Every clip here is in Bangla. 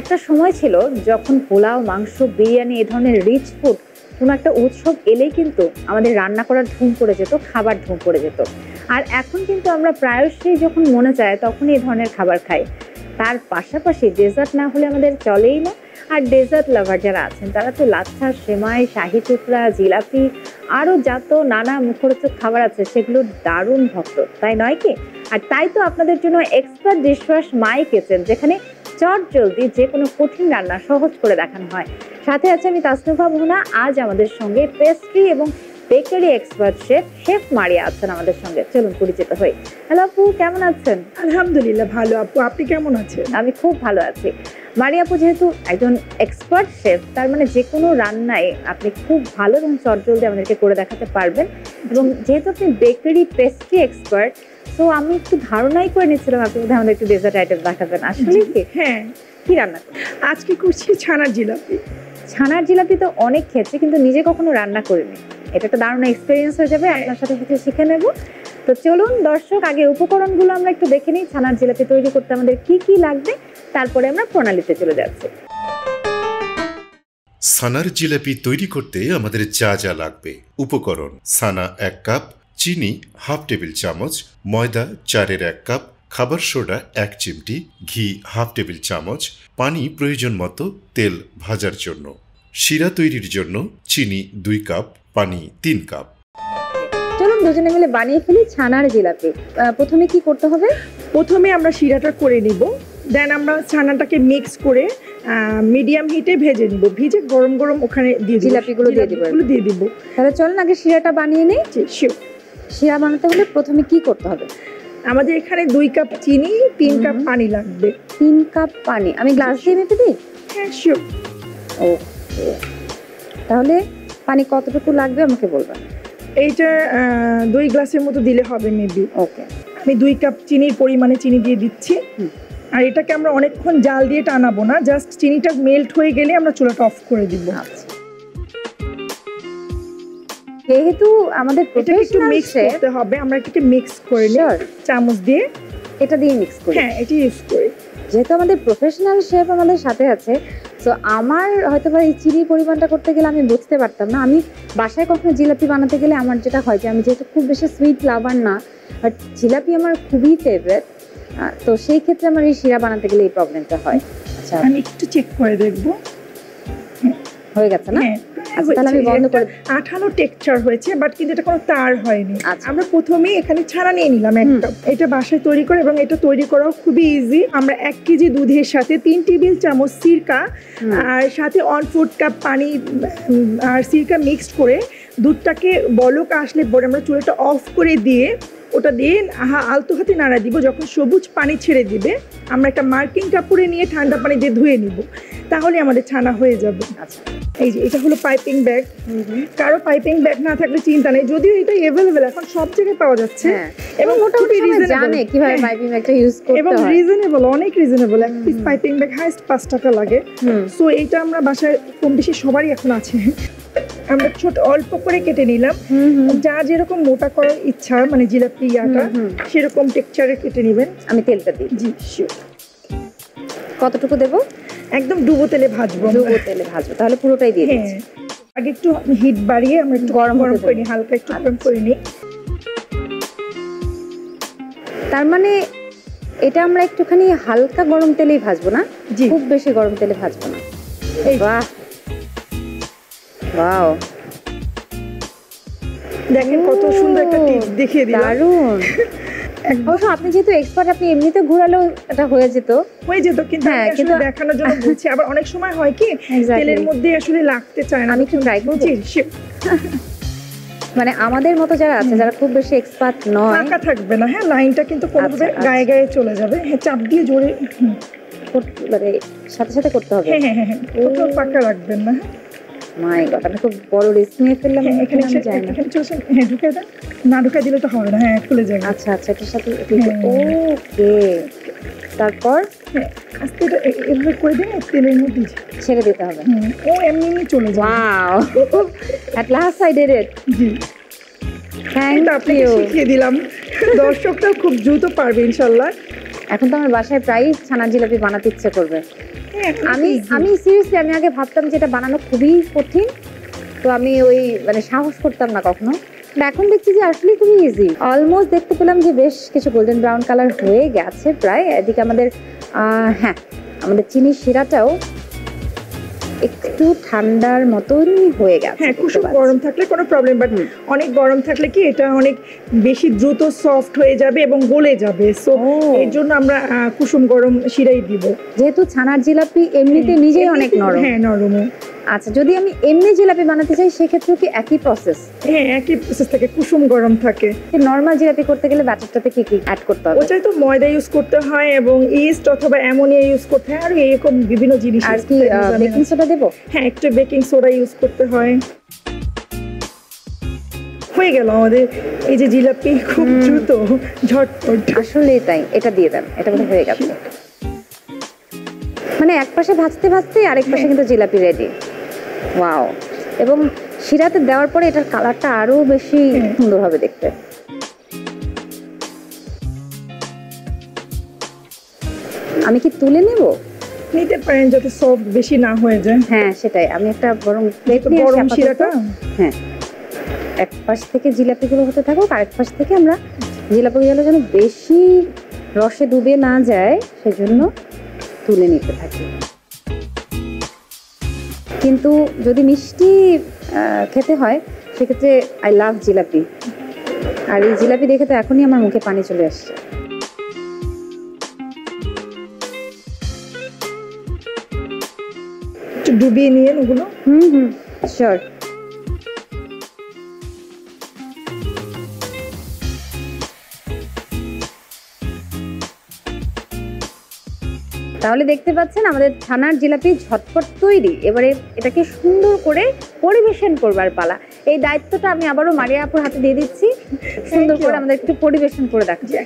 একটা সময় ছিল যখন পোলাও, মাংস, বিরিয়ানি এই ধরনের রিচ ফুড কোনো একটা উৎসব এলেই কিন্তু আমাদের রান্না করার ধুম পড়ে যেত, খাবার ধুম পড়ে যেত। আর এখন কিন্তু আমরা প্রায়শই যখন মনে চায় তখন এই ধরনের খাবার খাই। তার পাশাপাশি ডেজার্ট না হলে আমাদের চলেই না। আর ডেজার্ট লাভার যারা আছেন তারা তো লাচ্ছা, সেমাই, শাহি টুকরা, জিলাপি আরও যত নানা মুখরোচক খাবার আছে সেগুলোর দারুণ ভক্ত, তাই নয় কি? আর তাই তো আপনাদের জন্য এক্সপার্ট ডিশওয়াশ মাই কিচেন, যেখানে চট জলদি যে কোনো কঠিন রান্না সহজ করে দেখানো হয়। সাথে আছে আমি তাসনুভা মোহনা। আজ আমাদের সঙ্গে পেস্ট্রি এবং বেকারি এক্সপার্ট শেফ মারিয়া আছেন আমাদের সঙ্গে। চলুন পরিচিত হই। হ্যালো আপু, কেমন আছেন? আলহামদুলিল্লাহ ভালো আপু, আপনি কেমন আছেন? আমি খুব ভালো আছি। মারিয়া আপু যেহেতু একজন এক্সপার্ট শেফ, তার মানে যে কোনো রান্নায় আপনি খুব ভালো এবং চটজলদি আমাদেরকে করে দেখাতে পারবেন। এবং যেহেতু আপনি বেকারি পেস্ট্রি এক্সপার্ট, তো আমি একটু ধারণাই করে নিচ্ছিলাম আপনি বোধহয় আমাদের একটু ডেজার্ট আইটেম দেখাবেন। আসলে কি? হ্যাঁ, কি রান্না করবেন? আজকে করছি ছানার জিলাপি। ছানার জিলাপি তো অনেক খেয়েছি, কিন্তু নিজে কখনো রান্না করিনি। এটা একটা দারুণ এক্সপিরিয়েন্স হয়ে যাবে, আপনার সাথে সাথে শিখে নেব। তো চলুন দর্শক, আগে উপকরণগুলো আমরা একটু দেখে নিই। ছানার জিলাপি তৈরি করতে আমাদের কি কি লাগবে, তারপরে আমরা প্রণালীতে চলে যাচ্ছি। ছানার জিলাপি তৈরি করতে আমাদের যা যা লাগবে: উপকরণ: ছানা 1 কাপ, চিনি হাফ টেবিল চামচ, ময়দা 4/1 কাপ, খাবার সোডা 1 চিমটি, ঘি হাফ টেবিল চামচ, পানি প্রয়োজন মতো, তেল ভাজার জন্য। শিরা তৈরির জন্য চিনি 2 কাপ, পানি 3 কাপ। চলুন দুজনে মিলে বানিয়ে ফেলি ছানার জিলাপি। প্রথমে কি করতে হবে? প্রথমে আমরা শিরাটা করে নিব, দেন আমরা ছানাটাকে মিক্স করে মিডিয়াম হিটে ভেজে নিব। ভেজে গরম গরম ওখানে দিয়ে জিলাপিগুলো দিয়ে দিব। তাহলে চলুন আগে শিরাটা বানিয়ে নিই। শিরা বানাতে হলে প্রথমে কি করতে হবে? আমাদের এখানে 2 কাপ চিনি, 3 কাপ পানি লাগবে। 3 কাপ পানি আমি গ্লাস দিয়ে মেপে দিই? হ্যাঁ শিওর। ওকে, তাহলে পানি কতটুকু লাগবে আমাকে বলবেন। এইটা 2 গ্লাসের মতো দিলে হবে মেবি। ওকে, আমি 2 কাপ চিনির পরিমাণে চিনি দিয়ে দিচ্ছি। আর এটাকে আমরা অনেকক্ষণ জাল দিয়ে টানাবো না, জাস্ট চিনিটা মেল্ট হয়ে গেলে আমরা চুলাটা অফ করে দিব। আচ্ছা, যেহেতু আমাদের একটু মিক্স করতে হবে, আমরা এটাকে মিক্স করে নিই চামচ দিয়ে। এটা দিয়ে মিক্স করি? হ্যাঁ, এটা ইউজ করি। যেহেতু আমাদের প্রফেশনাল শেফ আমাদের সাথে আছে, তো আমার হয়তো বা এই চিনির পরিমাণটা করতে গেলে আমি বুঝতে পারতাম না। আমি বাসায় কখনো জিলাপি বানাতে গেলে আমার যেটা হয় যে, আমি যেহেতু খুব বেশি সুইট লাভার না, বাট জিলাপি আমার খুবই ফেভারিট, তো সেই ক্ষেত্রে আমার এই শিরা বানাতে গেলে এই প্রবলেমটা হয়। আচ্ছা, আমি একটু চেক করে দেখবো। হয়ে গেছে না? আচ্ছা, তাহলে আমি বন্ধ করে। আঠালো টেক্সচার হয়েছে, বাট কিন্তু এটা কোনো তার হয়নি। আচ্ছা, আমরা প্রথমেই এখানে ছানা নিয়ে নিলাম একটা। এটা বাসায় তৈরি করে, এবং এটা তৈরি করাও খুবই ইজি। আমরা 1 কেজি দুধের সাথে 3 টেবিল চামচ সিরকা আর সাথে 1/4 কাপ পানি আর সিরকা মিক্সড করে দুধটাকে বলক আসলে পরে আমরা চুলাটা অফ করে দিয়ে ওটা দিয়ে আলতো হাতে নাড়া দিব। যখন সবুজ পানি ছেড়ে দিবে, আমরা একটা মার্কিং কাপড়ে নিয়ে ঠান্ডা পানি দিয়ে ধুয়ে নিব, তাহলে আমাদের ছানা হয়ে যাবে। আচ্ছা, এই যে এটা হলো পাইপিং ব্যাগ। কারো পাইপিং ব্যাগ না থাকলে চিন্তা নেই, যদিও এটা অ্যাভেলেবল এখন সব জায়গায় পাওয়া যাচ্ছে। এবং মোটামুটি জানে কিভাবে পাইপিং ব্যাগটা ইউজ করতে হয়, এবং রিজনেবল, অনেক রিজনেবল। এক পিস পাইপিং ব্যাগ হাইস্ট 5 টাকা লাগে। সো এইটা আমরা বাসায় কম বেশি সবারই এখন আছে। আমরা ছোট অল্প করে কেটে নিলাম, যা যেরকম মোটা করার ইচ্ছা, মানে জিলাপি ইয়াটা সেরকম টেক্সচারে কেটে নেবেন। আমি তেলটা দিই? জি শিওর। কতটুকু দেব? একদম ডুবো তেলে ভাজবো। ডুবো তেলে ভাজবো, তাহলে পুরোটাই দিয়ে দিচ্ছি। আগে একটু হিট বাড়িয়ে আমরা একটু গরম করে নিই, হালকা একটু গরম করে নিই। তার মানে এটা আমরা একটুখানি হালকা গরম তেলেই ভাজবো না? জি, খুব বেশি গরম তেলে ভাজবো না। বাহ, ওয়াও, দেখেন কত সুন্দর একটা টিপস দেখিয়ে দিলাম। দারুণ। অবশ্য আপনি যেহেতু এক্সপার্ট, আপনি এমনিতে ঘোরালেও এটা হয়ে যেত, কিন্তু আসলে দেখানোর জন্য বলছি। আবার অনেক সময় হয় কি তেলের মধ্যে আসলে লাগতে চায় না। আমি একটু ট্রাই করছি। মানে আমাদের মতো যারা আছে, যারা খুব বেশি এক্সপার্ট নয়, ফাঁকা থাকবে না। হ্যাঁ, লাইনটা কিন্তু কোনোভাবে গায়ে গায়ে চলে যাবে। হ্যাঁ, চাপ দিয়ে জোরে মানে সাথে সাথে করতে হবে। হ্যাঁ হ্যাঁ হ্যাঁ, কোথাও ফাঁকা রাখবেন না। মাই গড, আমি খুব বড় রিস্ক নিয়ে ফেললাম। এখানে যাই না, হ্যাঁ ঢুকে দেন। না ঢুকে দিলে তো হবে না। হ্যাঁ, খুলে যাবে। আচ্ছা আচ্ছা, এটার সাথে ওকে। তারপর আস্তে এটা এভাবে করে দিন, তেলের মধ্যে ছেড়ে দিতে হবে। ও এমনি এমনি চলে যাবে। Wow, at last I did it. জি, থ্যাংক ইউ। শিখিয়ে দিলাম, দর্শকটাও খুব দ্রুত পারবে ইনশাল্লাহ। এখন তো আমার বাসায় প্রায়ই ছানার জিলাপি বানাতে ইচ্ছে করবে। আমি সিরিয়াসলি আমি আগে ভাবতাম যে এটা বানানো খুবই কঠিন, তো আমি ওই মানে সাহস করতাম না কখনো। এখন দেখছি যে আসলে খুবই ইজি। অলমোস্ট দেখতে পেলাম যে বেশ কিছু গোল্ডেন ব্রাউন কালার হয়ে গেছে প্রায়। এদিকে আমাদের হ্যাঁ আমাদের চিনির শিরাটাও একটু ঠান্ডার মতনই হয়ে গেছে। হ্যাঁ, কুসুম গরম থাকলে কোনো প্রবলেম, বাট অনেক গরম থাকলে কি এটা অনেক বেশি দ্রুত সফট হয়ে যাবে এবং গলে যাবে। সো এর জন্য আমরা কুসুম গরম শিরাই দিব। যেহেতু ছানার জিলাপি এমনিতে নিজেই অনেক নরম। হ্যাঁ, নরম। আচ্ছা, যদি আমি এমনি জিলাপি বানাতে চাই সেক্ষেত্রে কি একই প্রসেস? হ্যাঁ, একই প্রসেস থাকে, কুসুম গরম থাকে। নরমাল জিলাপি করতে গেলে ব্যাটারটাতে কি কি অ্যাড করতে হবে? ওটাই তো ময়দা ইউজ করতে হয় এবং ইস্ট অথবা অ্যামোনিয়া ইউজ করতে হয়, আর এরকম বিভিন্ন জিনিস। আর কি বেকিং সোডা দেবো? হ্যাঁ, একটু বেকিং সোডা ইউজ করতে হয়। হয়ে গেল আমাদের এই যে জিলাপি, খুব দ্রুত ঝটপট। আসলেই তাই, এটা দিয়ে দেন, এটা বোধহয় হয়ে গেছে। মানে এক পাশে ভাজতে ভাজতে আরেক পাশে কিন্তু জিলাপি রেডি। ওয়াও! এবং শিরাতে দেওয়ার পরে এটার কালারটা আরো বেশি সুন্দর হবে দেখতে। আমি কি তুলে নেব? নিতে পারেন, যাতে সফট বেশি না হয়ে যায়। হ্যাঁ সেটাই, আমি একটা বরং প্লেট নিয়ে গরম শিরাটা। হ্যাঁ, এক পাশ থেকে জিলাপিগুলো হতে থাকুক, আরেক পাশ থেকে আমরা জিলাপিগুলো যেন বেশি রসে ডুবে না যায় সেজন্য তুলে নিতে থাকি। কিন্তু যদি মিষ্টি খেতে হয় সেক্ষেত্রে আই লাভ জিলাপি, আর এই জিলাপি দেখে তো এখনই আমার মুখে পানি চলে আসছে। একটু ডুবিয়ে নিয়ে ওগুলো। শিওর। তাহলে দেখতে পাচ্ছেন আমাদের ছানার জিলাপি ঝটপট তৈরি। এবারে এটাকে সুন্দর করে পরিবেশন করবার পালা। এই দায়িত্বটা আমি আবারও মারিয়া আপুর হাতে দিয়ে দিচ্ছি। সুন্দর করে আমাদের একটু পরিবেশন করে দেখাচ্ছে।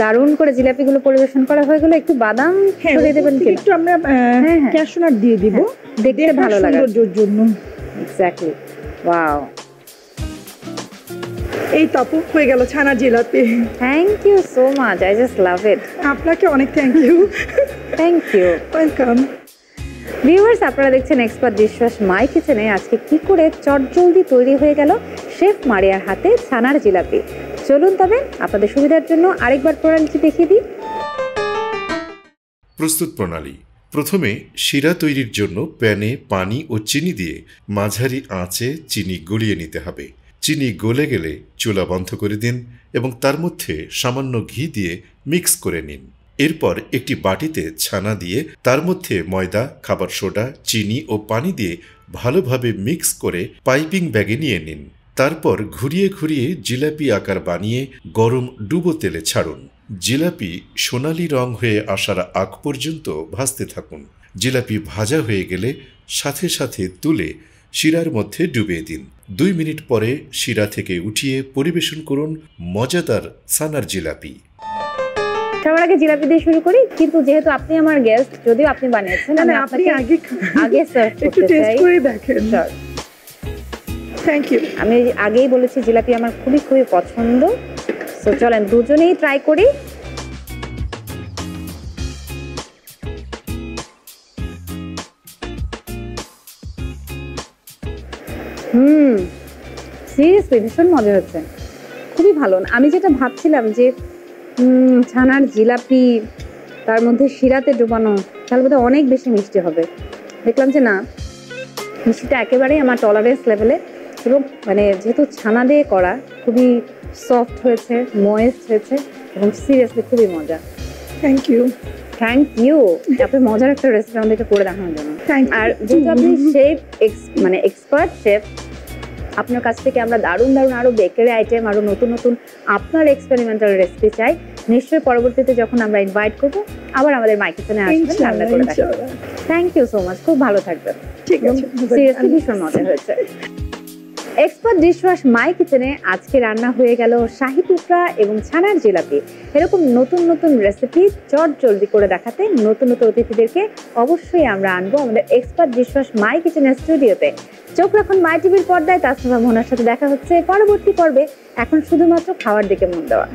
দারুণ করে জিলাপিগুলো পরিবেশন করা হয়ে গেল। একটু বাদাম ছড়িয়ে দেবেন কি? একটু আমরা ক্যাশু নাট দিয়ে দিব, দেখতে ভালো লাগে সৌন্দর্যের জন্য। এক্স্যাক্টলি। ওয়াও! এই তাপু হয়ে গেল ছানা জিলাপি। Thank you so much, I just love it. আপনাকে অনেক thank you. Thank you, welcome. Viewers, আপনারা দেখছেন এক্সপার্ট ডিশওয়াশ মাই কিচেনে। আজকে কি করে চটজলদি তৈরি হয়ে গেল শেফ মারিয়ার হাতে ছানার জিলাপি। চলুন তবে আপনাদের সুবিধার জন্য আরেকবার প্রণালীটি দেখিয়ে দিই। প্রস্তুত প্রণালী: প্রথমে শিরা তৈরির জন্য প্যানে পানি ও চিনি দিয়ে মাঝারি আঁচে চিনি গলিয়ে নিতে হবে। চিনি গলে গেলে চুলা বন্ধ করে দিন এবং তার মধ্যে সামান্য ঘি দিয়ে মিক্স করে নিন। এরপর একটি বাটিতে ছানা দিয়ে তার মধ্যে ময়দা, খাবার সোডা, চিনি ও পানি দিয়ে ভালোভাবে মিক্স করে পাইপিং ব্যাগে নিয়ে নিন। তারপর ঘুরিয়ে ঘুরিয়ে জিলাপি আকার বানিয়ে গরম ডুবো তেলে ছাড়ুন। জিলাপি সোনালি রং হয়ে আসার আগ পর্যন্ত ভাজতে থাকুন। জিলাপি ভাজা হয়ে গেলে সাথে সাথে তুলে শিরার মধ্যে ডুবিয়ে দিন। 2 মিনিট পরে শিরা থেকে উঠিয়ে পরিবেশন করুন মজাদার ছানার জিলাপি। সবার আগে জিলাপি দিয়ে শুরু করি, কিন্তু যেহেতু আপনি আমার গেস্ট, যদিও আপনি বানিয়েছেন, আমি আপনি আপনাকে আগে সার্ভ একটু করতে টেস্ট চাই। করে দেখেন। Thank you. আমি আগেই বলেছি জিলাপি আমার খুবই খুবই পছন্দ। সো চলেন দুজনেই ট্রাই করি। সিরিয়াসলি ভীষণ মজা হচ্ছে, খুবই ভালো। আমি যেটা ভাবছিলাম যে ছানার জিলাপি তার মধ্যে শিরাতে ডুবানো, তাহলে বোধহয় অনেক বেশি মিষ্টি হবে। দেখলাম যে না, মিষ্টিটা একেবারেই আমার টলারেন্স লেভেলে। এবং মানে যেহেতু ছানা দিয়ে করা, খুবই সফট হয়েছে, ময়েস্ট হয়েছে এবং সিরিয়াসলি খুবই মজা। Thank you. থ্যাংক ইউ, এত মজার একটা রেসিপি আমাদেরকে করে দেখানোর জন্য। আর যেহেতু আপনি শেফ, মানে এক্সপার্ট শেফ, আপনার কাছ থেকে আমরা দারুণ দারুণ আরও বেকারি আইটেম, আরও নতুন নতুন আপনার এক্সপেরিমেন্টাল রেসিপি চাই। নিশ্চয়ই পরবর্তীতে যখন আমরা ইনভাইট করবো আবার আমাদের মাই কিচেনে আসবেন, রান্না করে দেখাবেন। থ্যাংক ইউ সো মাচ, খুব ভালো থাকবেন। ঠিক আছে, সিরিয়াসলি ভীষণ মজা হয়েছে। এক্সপার্ট ডিশওয়াশ মাই কিচেনে আজকে রান্না হয়ে গেল শাহী টুকরা এবং ছানার জিলাপি। এরকম নতুন নতুন রেসিপি চট জলদি করে দেখাতে নতুন নতুন অতিথিদেরকে অবশ্যই আমরা আনবো আমাদের এক্সপার্ট ডিশওয়াশ মাই কিচেনের স্টুডিওতে। চোখ রাখুন মাই টিভির পর্দায়। তাসনিমা মোহনার সাথে দেখা হচ্ছে পরবর্তী পর্বে। এখন শুধুমাত্র খাওয়ার দিকে মন দেওয়া।